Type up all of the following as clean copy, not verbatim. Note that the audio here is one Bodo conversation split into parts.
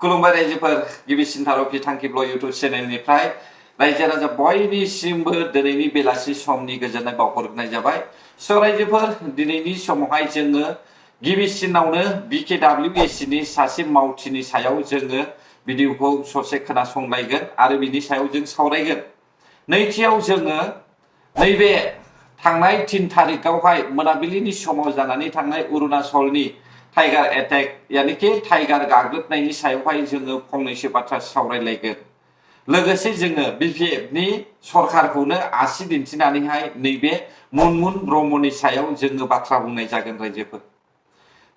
खुलुमबाय रायजोफोर गिबिसिन थारफि थांखिब्ल इउट्यूब चेनेलनिफ्राय रायजो राजा बयनिसिमबो दिनैनि बेलासि समनि गोजोननाय बावहरनाय जाबाय। स' रायजोफोर दिनैनि समावहाय जोङो गिबिसिनावनो BKWAC नि सासे मावथिनि सायाव जोङो भिडिअखौ ससे खोनासंलायगोन आरो बिनि सायाव जों सावरायगोन। नैथियाव जोङो नैबे थांनाय 3 तारिखआवहाय मोनाबिलिनि समाव जानानै थांनाय अरुणाचलनि टाइगार एटेक यानिकि टाइगार गाग्लोबनायनि सायावहाय जोङो फंनैसो बाथ्रा सावरायलायगोन। लोगोसे जोङो BPFनि सरकारखौनो आसि दिन्थिनानैहाय नैबे मुनमुन ब्रह्मनि सायाव जोङो बाथ्रा बुंनाय जागोन रायजोफोर।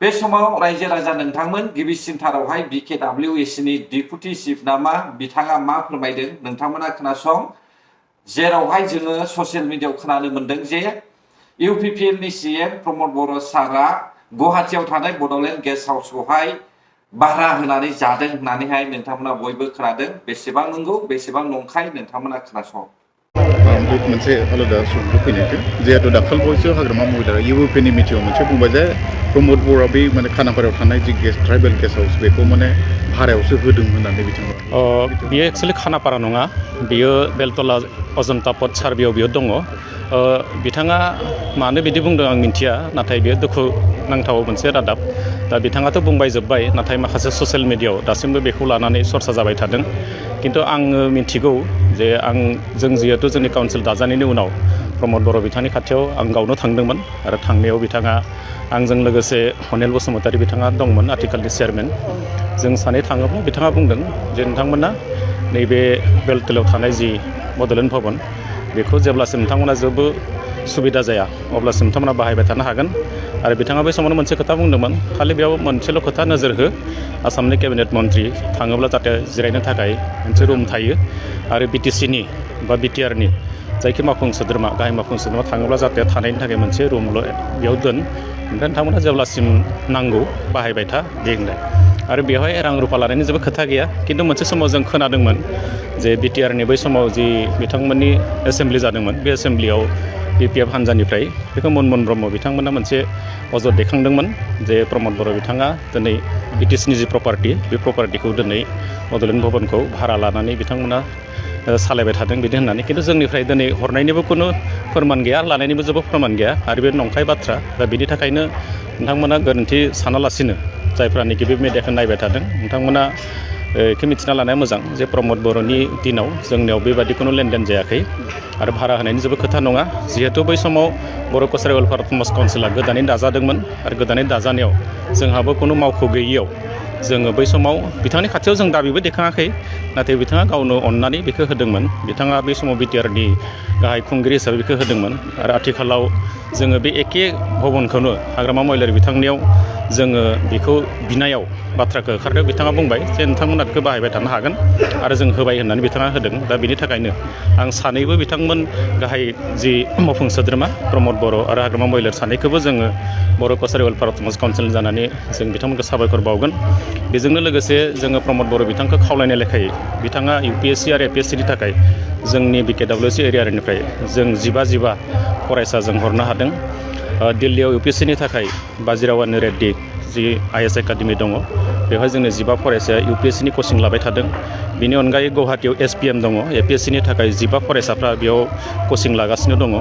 बे समाव रायजो राजा नोंथांमोन गिबिसिनथारावहाय BKWAC नि डिपुटि चिफ नामा बिथाङा मा फोरमायदों नोंथांमोना खोनासं। जेरावहाय जोङो ससियेल मिडियायाव खोनानो मोनदों जे UPPL नि CM प्रमद बर' सारा गुवाहाटीयाव थानाय बड'लेण्ड गेस्ट हाउसखौहाय भारा होनानै जादों होननानैहाय नोंथांमोना बयबो खोनादों। बेसेबां नंगौ बेसेबां नंखाय नोंथांमोना खोनासं। मोनसे आलादा सुबुं फैनायखौ जिहेतु दाखाल बावैसो हाग्रामा महिलारा UPPनि मिटिङाव मोनसे बुंबाय जे प्रमद बर'आ बै माने खानापारायाव थानाय जि ट्राइबेल गेस्ट हाउस बेखौ माने भारायावसो होदों होननानै बिथाङा बियो एक्चुअली खानापारा नङा, बियो बेलतला अजन्ता पथ सार्भेयाव बियो दङ। बिथाङा मानो बिदि बुंदों आं मिन्थिया, नाथाय बियो दुखु नांथाव मोनसे रादाब। दा बिथाङाथ' बुंबाय जोब्बाय, नाथाय माखासे ससियेल मिडियायाव दासिमबो बेखौ लानानै सरसा जाबाय थादों। किन्तु आङो मिन्थिगौ जे जों जिहेतु जोंनि काउन्सिल दाजानायनि उनाव प्रमद बर' बिथांनि खाथियाव आं गावनो थांदोंमोन आरो थांनायाव बिथाङा आंजों लोगोसे अनिल बसुमतारी बिथाङा दंमोन, आथिखालनि चेयारमेन। जों सानै थाङोब्ला बिथाङा बुंदों जे नोंथांमोना नैबे बेलतलायाव थानाय जि बड'लेण्ड भवन बेखौ जेब्लासिम नोंथांमोना जेबो सुबिदा जाया अब्लासिम नोंथांमोना बाहायबाय थानो हागोन। आरो बिथाङा बै समावनो मोनसे खोथा बुंदोंमोन, खालि बेयाव मोनसेल' खोथा नोजोर हो, आसामनि केबिनेट मन्त्रि थाङोब्ला जाहाथे जिरायनो थाखाय मोनसे रुम थायो आरो BTCनि बा BTRनि जायखि मावफुं सोद्रोमा गाहाय मावफुं सोद्रोमा थाङोब्ला जाहाथे थानायनि थाखाय मोनसे रुमल' बेयाव दोन, ओमफ्राय नोंथांमोना जेब्लासिम नांगौ बाहायबाय था दे होनलाय। आरो बेवहाय रां रुफा लानायनि जेबो खोथा गैया। किन्तु मोनसे समाव जों खोनादोंमोन जे BTRनि बै समाव जि बिथांमोननि एसेम्ब्लि जादोंमोन, बे एसेम्ब्लियाव BPF हान्जानिफ्राय बेखौ मुनमुन ब्रह्म बिथांमोना मोनसे अजद दैखांदोंमोन जे प्रमद बर' बिथाङा दिनै BTCनि जि प्रपार्टि बे प्रपार्टिखौ दिनै बड'लेण्ड भवनखौ भारा लानानै बिथांमोना सालायबाय थादों बिदि होननानै। किन्तु जोंनिफ्राय दिनै हरनायनिबो खुनु फोरमान गैया, लानायनिबो जेबो फोरमान गैया आरो बे नंखाय बाथ्रा। दा बिनि थाखायनो नोंथांमोना गोरोन्थि सानालासिनो जायफ्रानोखि बे मेडियाखौ नायबाय थादों नोंथांमोना बेखौ मिथिना लानाया मोजां जे प्रमद बर'नि दिनाव जोंनियाव बेबादि खुनु लेनदेन जायाखै आरो भारा होनायनि जेबो खोथा नङा। जिहेतु बै समाव बर' कसारि वेलफेयार समाज काउन्सिला गोदानै दाजादोंमोन आरो गोदानै दाजानायाव जोंहाबो खुनु मावख' गैयियाव जोङो बै समाव बिथांनि खाथियाव जों दाबिबो दैखाङाखै, नाथाय बिथाङा गावनो अननानै बेखौ होदोंमोन। बिथाङा बै समाव BTRनि गाहाय खुंगिरि हिसाबै बेखौ होदोंमोन आरो आथिखालाव जोङो बे एखे भवनखौनो हाग्रामा महिलारि बिथांनियाव जोङो बेखौ बिनायाव बाथ्राखौ ओंखारदों। बिथाङा बुंबाय जे नोंथांमोना बेखौ बाहायबाय थानो हागोन आरो जों होबाय होननानै बिथाङा होदों। दा बिनि थाखायनो आं सानैबो बिथांमोन गाहाय जि मावफुं सोद्रोमा प्रमद बर' आरो हाग्रामा महिलारि सानैखौबो जोङो बर' कसारि वेलफेयार समाज काउन्सिल जानानै जों बिथांमोनखौ साबायखर बावगोन। बेजोंनो लोगोसे जोङो प्रमद बर' बिथांखौ खावलायनाय लेखायै बिथाङा UPSC आरो APSCनि थाखाय जोंनि BKWAC एरियानिफ्राय जों 12 फरायसा जों हरनो हादों। दिल्लीयाव UPSCनि थाखाय बाजिरावानि रेड्डी जि IS एकाडेमि दङ, बेवहाय जोंनि 12 फरायसाया UPSCनि कचिं लाबाय थादों। बेनि अनगायै गुवाहाटीयाव SPM दङ, APSCनि थाखाय 12 फरायसाफ्रा बेयाव कचिं लागासिनो दङ।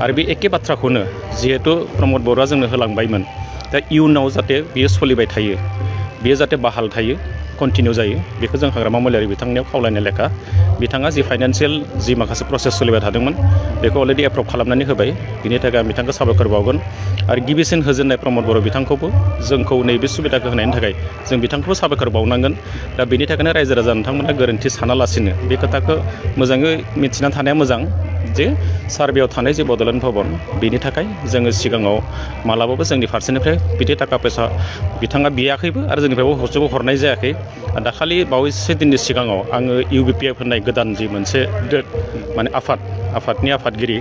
आरो बे एखे बाथ्राखौनो जिहेतु प्रमद बर'आ जोंनो होलांबायमोन, दा इयुनाव जाहाथे बियो सोलिबाय थायो, बियो जाहाथे बाहाल थायो, कन्टिनिउ जायो, बेखौ जों हाग्रामा महिलारि बिथांनियाव खावलायनाय लेखा बिथाङा जि फाइनान्सियेल जि माखासे प्रसेस सोलिबाय थादोंमोन बेखौ अलरेडि एप्रुभ खालामनानै होबाय। बिनि थाखाय आं बिथांखौ साबायखर बावगोन आरो गिबिसिन होजेननाय प्रमद बर' बिथांखौबो जोंखौ नैबे सुबिदाखौ होनायनि थाखाय जों बिथांखौबो साबायखर बावनांगोन। दा बेनि थाखायनो रायजो राजा नोंथांमोना गोरोन्थि सानालासिनो बे खोथाखौ मोजाङै मिथिना थानाया मोजां जे सार्भेयाव थानाय जे बड'लेण्ड भवन बेनि थाखाय जोङो सिगाङाव मालाबाबो जोंनि फारसेनिफ्राय बिदि थाखा फैसा बिथाङा बियाखैबो आरो जोंनिफ्रायबो हरनाय जायाखै। दाखालि बावैसो दिननि सिगाङाव आङो UPPF होननाय गोदान जि मोनसे माने आफादनि आफादगिरि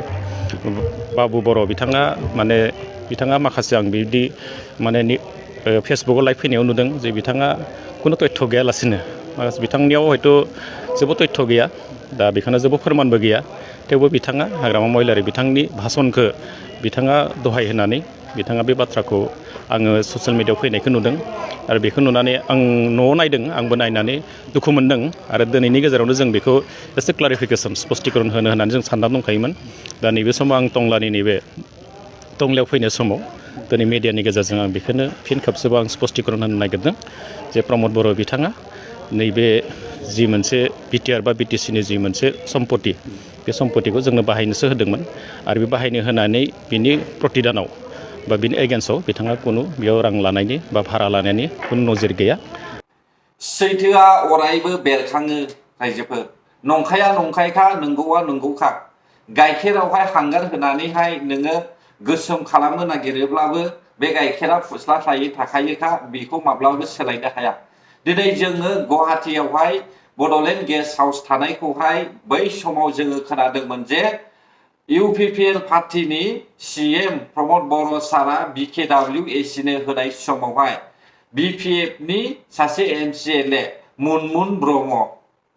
बाबु बर' बिथाङा माखासे आं बिदि माने फेसबुकआव लाइभ फैनायाव नुदों जे बिथाङा खुनु तथ्य गैयालासिनो बिथांनियाव हयथ' जेबो तथ्य गैया, दा बेखौनो जेबो फोरमानबो गैया, थेवबो बिथाङा हाग्रामा महिलारि बिथांनि भाषणखौ बिथाङा दहाय होनानै बिथाङा बे बाथ्राखौ आङो ससियेल मिडियायाव फैनायखौ नुदों आरो बेखौ नुनानै आं न'आव नायदों आंबो नायनानै दुखु मोनदों आरो दिनैनि गेजेरावनो जों बेखौ एसे क्लारिफिकेसन स्पष्टीकरण होनो होननानै जों सानना दंखायोमोन दा नैबे समाव आं टंलानि नैबे टंलायाव फैनाय समाव दिनै मिडियानि गेजेरजों आं बेखौनो फिन खेबसेबाव आं स्पष्टीकरण होनो नागिरदों जे प्रमद बर' बिथाङा नैबे जि मोनसे बिटिआर बा बिटिसिनि जि मोनसे सम्पति बे सम्पतिखौ जोंनो बाहायनोसो होदोंमोन आरो बे बाहायनो होनानै बिनि प्रतिदानाव बा बिनि एगेन्स्टआव बिथाङा खुनु बेयाव रां लानायनि बा भारा लानायनि खुनु नजिर गैया सैथोआ अरायबो बेरखाङो रायजोफोर नंखाया नंखायखा नंगौआ नंगौखा गाइखेरावहाय हांगार होनानैहाय नोङो गोसोम खालामनो नागिरोब्लाबो बे गाइखेरा फुस्ला थाखायोखा बेखौ माब्लाबाबो सोलायनो हाया दिनै जोङो गुवाहाटीयावहाय बड'लेण्ड गेस्ट हाउस थानायखौहाय बै समाव जोङो खोनादोंमोन जे इउपिपिएल पार्टीनि सीएम प्रमद बर' सारा BKWACनो होनाय समावहाय BPFनि सासे MCLA मुनमुन ब्रह्म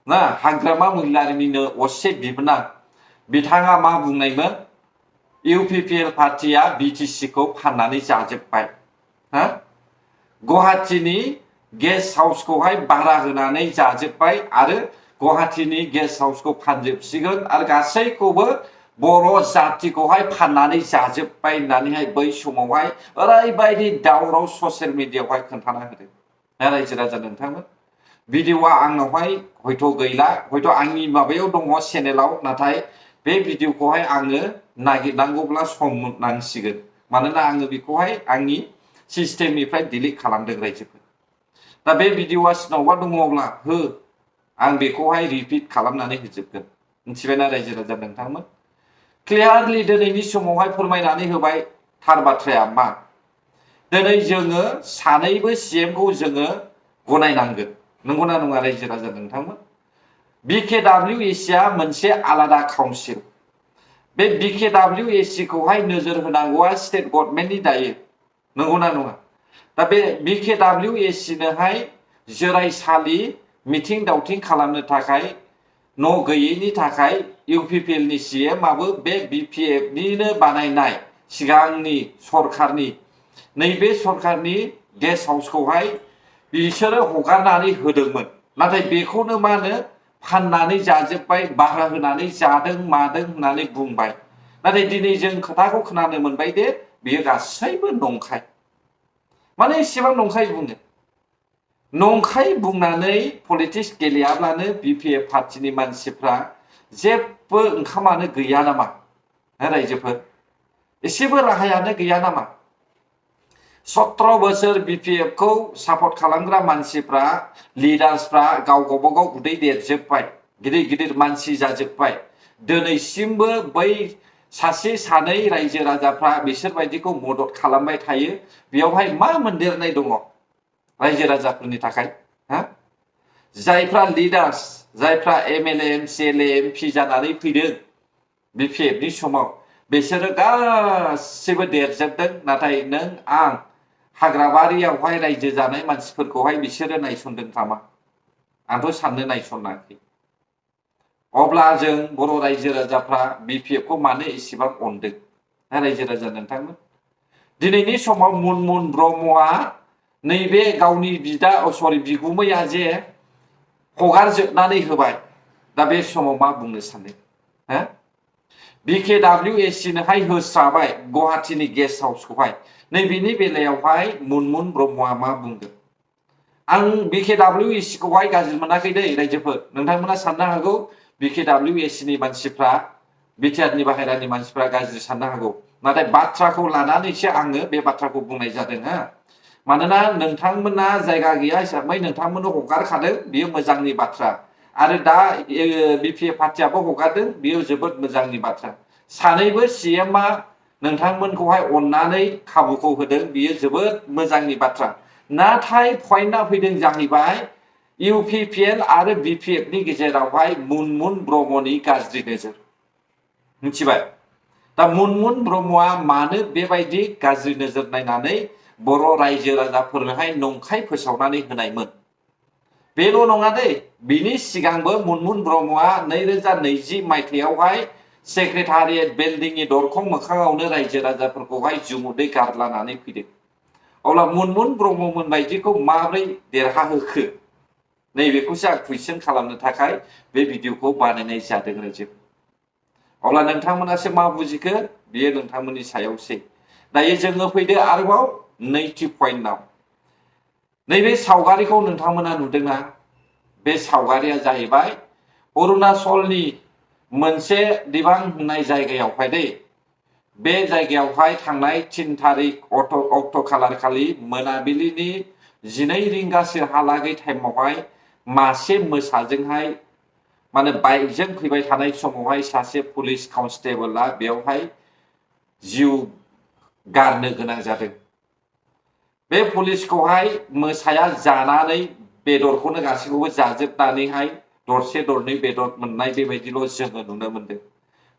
ना हाग्रामा महिलारिनिनो असे बिबोनां बिथाङा मा बुंनायमोन इउपिपिएल पार्टीया BTCखौ फाननानै जाजोब्बाय हा गुवाहाटीनि गेस्ट हाउसखौहाय भारा होनानै जाजोब्बाय आरो गुवाहाटीनि गेस्ट हाउसखौ फानजोबसिगोन आरो गासैखौबो बर' जातिखौहाय फाननानै जाजोब्बाय होननानैहाय बै समावहाय ओरैबायदि दावराव ससियेल मिडियायावहाय खोन्थाना होदों रायजो राजा नोंथांमोन भिडिअआ आंनावहाय हयथ' गैला हयथ' आंनि माबायाव दङ चेनेलाव नाथाय बे भिडिअखौहाय आङो नागिरनांगौब्ला सम नांसिगोन मानोना आङो बेखौहाय आंनि सिस्टेमनिफ्राय डिलिट खालामदों रायजोफोर दा बे भिडिअआ सोरनावबा दङब्ला हो आं बेखौहाय रिपिट खालामनानै होजोबगोन मिथिबायना रायजो राजा नोंथांमोन क्लियारलि दिनैनि समावहाय फोरमायनानै होबाय थार बाथ्राया मा दिनै जोङो सानैबो सीएमखौ जोङो गनायनांगोन नंगौना नङा रायजो राजा नोंथांमोन BKWACआ मोनसे आलादा काउन्सिल बे BKWACखौहाय नोजोर होनांगौआ स्टेट गभर्नमेन्टनि दायो नंगौना नङा दा बे BKWACनोहाय जिरायसालि मिथिं दावथिं खालामनो थाखाय न' गैयैनि थाखाय इउपिपिएलनि सीएमआबो बे BPFनिनो बानायनाय सिगांनि सरकारनि नैबे सरकारनि गेस्ट हाउसखौहाय बिसोरो हगारनानै होदोंमोन नाथाय बेखौनो मा होनो फाननानै जाजोब्बाय भारा होनानै जादों मादों होननानै बुंबाय नाथाय दिनै जों खोथाखौ खोनानो मोनबाय दे बेयो गासैबो नंखाय माने एसेबां नंखाय बुङो नंखाय बुंनानै पलिटिक्स गेलेयाब्लानो BPF पार्टीनि मानसिफ्रा जेबो ओंखामानो गैया नामा रायजोफोर एसेबो राहायानो गैया नामा 17 बोसोर BPFखौ सापर्ट खालामग्रा मानसिफ्रा लिडार्सफ्रा गावबागाव उदै देरजोब्बाय गिदिर गिदिर मानसि जाजोब्बाय दिनैसिमबो बै सासे सानै रायजो राजाफ्रा बिसोरबायदिखौ मदद खालामबाय थायो बेयावहाय मा मोनदेरनाय दङ रायजो राजाफोरनि थाखाय हा जायफ्रा लिडार्स जायफ्रा MLA MCLA MP जानानै फैदों BPFनि समाव बिसोरो गासिबो देरजोबदों नाथाय नों आं हाग्राबारियावहाय रायजो जानाय मानसिफोरखौहाय बिसोरो नायसनदों नामा आंथ' साननो नायसनाखै अब्ला जों बर' रायजो राजाफ्रा BPFखौ मानो एसेबां अनदों रायजो राजा नोंथांमोन दिनैनि समाव मुनमुन ब्रह्मआ नैबे गावनि बिगुमैया जे हगारजोबनानै होबाय दा बे समाव मा बुंनो सानदों हो BKWACनोहाय होस्राबाय गुवाहाटीनि गेस्ट हाउसखौहाय नैबेनि बेलायावहाय मुनमुन ब्रह्मआ मा बुंदों आं BKWACखौहाय गाज्रि मोनाखै दै रायजोफोर नोंथांमोना साननो हागौ BKWACनि मानसिफ्रा बिटिआरनि बाहेरानि मानसिफ्रा गाज्रि साननो हागौ नाथाय बाथ्राखौ लानानैसो आङो बे बाथ्राखौ बुंनाय जादों हा मानोना नोंथांमोना जायगा गैया हिसाबै नोंथांमोननो हगारखादों बियो मोजांनि बाथ्रा आरो दा BPF पार्टीयाबो हगारदों बियो जोबोद मोजांनि बाथ्रा सानैबो सीएमआ नोंथांमोनखौहाय अननानै खाबुखौ होदों बियो जोबोद मोजांनि बाथ्रा नाथाय पइन्टआ फैदों जाहैबाय इउपिपिएल आरो BPFनि गेजेरावहाय मुनमुन ब्रह्मनि गाज्रि नोजोर मिथिबाय दा मुनमुन ब्रह्मआ मानो बेबायदि गाज्रि नोजोर नायनानै बर' रायजो राजाफोरनोहाय नंखाय फोसावनानै होनायमोन बेल' नङा दै बिनि सिगांबो मुनमुन ब्रह्मआ 2020 मायथाइयावहाय सेक्रेटारियेट बिल्डिंनि दरखं मोखाङावनो रायजो राजाफोरखौहाय जुमुदै गारलानानै फैदों अब्ला मुनमुन ब्रह्ममोन बायदिखौ माबोरै देरहाहोखो नैबेखौसो आं कुइसन खालामनो थाखाय बे भिडिअखौ बानायनाय जादों रायजो। अब्ला नोंथांमोनासो मा बुजिखो बेयो नोंथांमोननि सायावसै। दायो जोङो फैदो आरोबाव नैथि पइन्टआव। नैबे सावगारिखौ नोंथांमोना नुदोंना? बे सावगारिया जाहैबाय अरुणाचलनि मोनसे दिबां होननाय जायगायावहाय दै। बे जायगायावहाय थांनाय 3 तारिख अक्ट' खालार खालि मोनाबिलिनि 12 रिंगासोहालागै टाइमावहाय मासे मोसाजोंहाय माने बाइकजों फैबाय थानाय समावहाय सासे पुलिस कनस्टेबलआ बेवहाय जिउ गारनो गोनां जादों। बे पुलिसखौहाय मोसाया जानानै बेदरखौनो गासैखौबो जाजोबनानैहाय दरसे दरनै बेदर मोननाय बेबायदिल' जोङो नुनो मोनदों।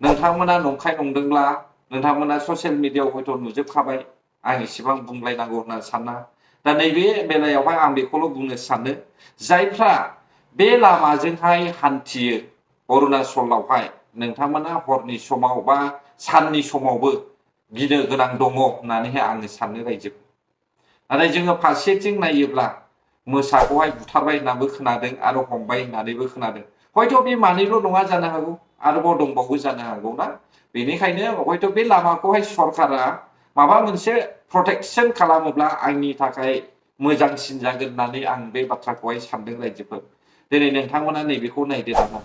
नोंथांमोना नंखाय नंदोंब्ला नोंथांमोना ससियेल मिडियायाव हयथ' नुजोबखाबाय, आं इसेबां बुंलायनांगौ होनना साना। दा नैबे बेलायावहाय आं बेखौल' बुंनो सानो, जायफ्रा बे लामाजोंहाय हान्थियो अरुणाचलावहाय, नोंथांमोना हरनि समाव बा साननि समावबो गिनो गोनां दङ होननानैहाय आङो साननो रायजो। नाथाय जोङो फारसेथिं नायोब्ला मोसाखौहाय बुथारबाय होननाबो खोनादों आरो हमबाय होननानैबो खोनादों। हयथ' बे मानैल' नङा जानो हागौ, आरोबाव दंबावो जानो हागौ ना। बेनिखायनो हयथ' बे लामाखौहाय सरकारा माबा मोनसे प्रटेक्शन खालामोब्ला आंनि थाखाय मोजांसिन जागोन होननानै आं बे बाथ्राखौहाय सानदों रायजोफोर। दिनै नोंथांमोना नैबेखौ नायदो नामा?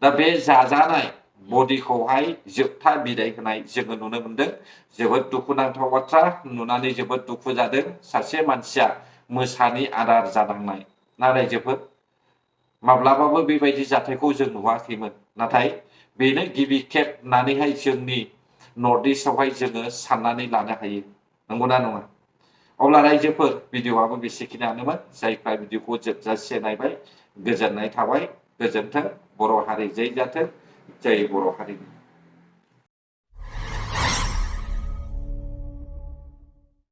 दा बे जाजानाय बडिखौहाय जोबथा बिदाय होनाय जोङो नुनो मोनदों। जोबोद दुखुनांथाव बाथ्रा, नुनानै जोबोद दुखु जादों। सासे मानसिया मोसानि आदार जानांनाय ना रायजोफोर। माब्लाबाबो बेबायदि जाथायखौ जों नुवाखैमोन, नाथाय बेनो गिबि खेब होननानैहाय जोंनि नर्थ इस्टआवहाय जोङो साननानै लानो हायो, नंगौना नङा? अब्ला रायजोफोर भिडिअआबो बेसेखिनियानोमोन। जायफ्रा भिडिअखौ जोबजासे नायबाय गोजोननाय थाबाय। गोजोन्थों। बर' हारि जै जाथों, जै बर' हारि।